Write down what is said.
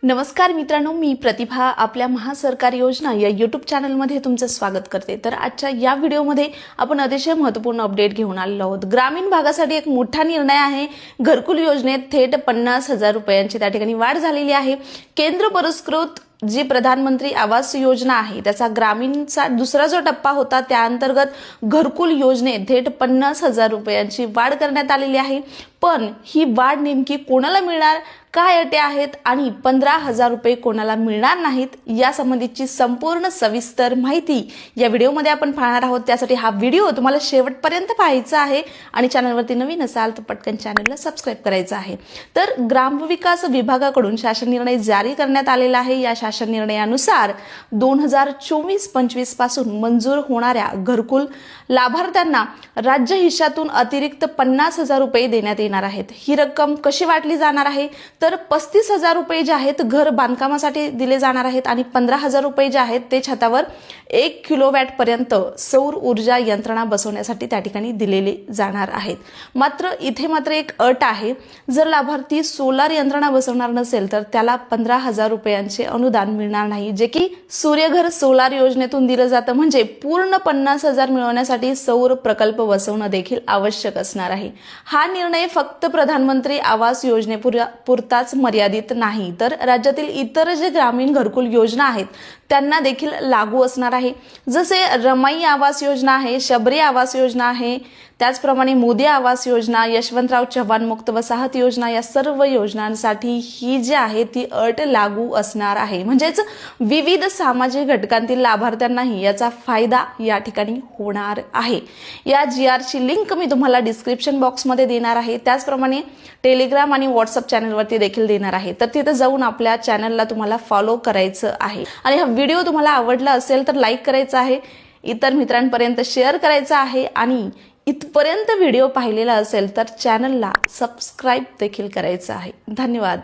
नमस्कार मित्रांनो, मी प्रतिभा आपल्या महासरकारी योजना या यूट्यूब चॅनलमध्ये तुमचं स्वागत करते। तर आजच्या या व्हिडिओमध्ये आपण अतिशय महत्त्वपूर्ण अपडेट घेऊन आलेलो आहोत। ग्रामीण भागासाठी एक मोठा निर्णय आहे। घरकुल योजनेत थेट 50,000 रुपयांची त्या ठिकाणी वाढ झालेली आहे। केंद्र पुरस्कृत जी प्रधानमंत्री आवास योजना आहे त्याचा ग्रामीणचा दुसरा जो टप्पा होता त्या अंतर्गत घरकुल योजनेत थेट 50,000 रुपयांची वाढ करण्यात आलेली आहे। पण ही वाढ नेमकी कोणाला मिळणार, काय अटी आहेत आणि 15,000 रुपये कोणाला मिळणार नाहीत या संबंधीची संपूर्ण सविस्तर माहिती या व्हिडिओमध्ये आपण पाहणार आहोत। त्यासाठी हा व्हिडिओ तुम्हाला शेवटपर्यंत पाहायचा आहे आणि चॅनलवरती नवीन असाल तर पटकन चॅनलला सबस्क्राइब करायचं आहे। तर ग्रामविकास विभागाकडून शासन निर्णय जारी करण्यात आलेला आहे। या शासन निर्णयानुसार 2024-25 पासून मंजूर होणाऱ्या घरकुल लाभार्थ्यांना राज्य हिश्श्यातून अतिरिक्त 50,000 रुपये देण्यात येणार आहेत। ही रक्कम कशी वाटली जाणार आहे तर 35,000 रुपये जे आहेत घर बांधकामासाठी दिले जाणार आहेत आणि 15,000 रुपये जे आहेत ते छतावर 1 किलोवॅट पर्यंत सौर ऊर्जा यंत्रणा बसवण्यासाठी त्या ठिकाणी दिलेले जाणार आहेत। मात्र इथे एक अट आहे, जर लाभार्थी सोलार यंत्रणा बसवणार नसेल तर त्याला 15,000 रुपयांचे अनुदान मिळणार नाही, जे की सूर्यघर सोलार योजनेतून दिलं जातं। म्हणजे पूर्ण 50,000 मिळवण्यासाठी सौर प्रकल्प बसवणं देखील आवश्यक असणार आहे। हा निर्णय फक्त प्रधानमंत्री आवास योजनेपुरताच मर्यादित नाही तर राज्यातील इतर जे ग्रामीण घरकुल योजना आहेत त्यांना देखील लागू असणार आहे। जसे रमाई आवास योजना आहे, शबरी आवास योजना आहे, त्याचप्रमाणे मोदी आवास योजना, यशवंतराव चव्हाण मुक्त वसाहत योजना, या सर्व योजनांसाठी ही जी आहे ती अट लागू असणार आहे। म्हणजेच विविध सामाजिक घटकांतील लाभार्थ्यांनाही याचा फायदा या ठिकाणी होणार आहे। या GRची लिंक मी तुम्हाला डिस्क्रिप्शन बॉक्समध्ये देणार आहे, त्याचप्रमाणे टेलिग्राम आणि व्हॉट्सअप चॅनलवरती देखील देणार आहे। तर तिथे जाऊन आपल्या चॅनलला तुम्हाला फॉलो करायचं आहे आणि हा व्हिडिओ तुम्हाला आवडला असेल तर लाईक करायचं आहे, इतर मित्रांपर्यंत शेअर करायचं आहे आणि इथपर्यंत व्हिडिओ पाहिलेला असेल तर चॅनलला सबस्क्राइब देखील करायचं आहे। धन्यवाद।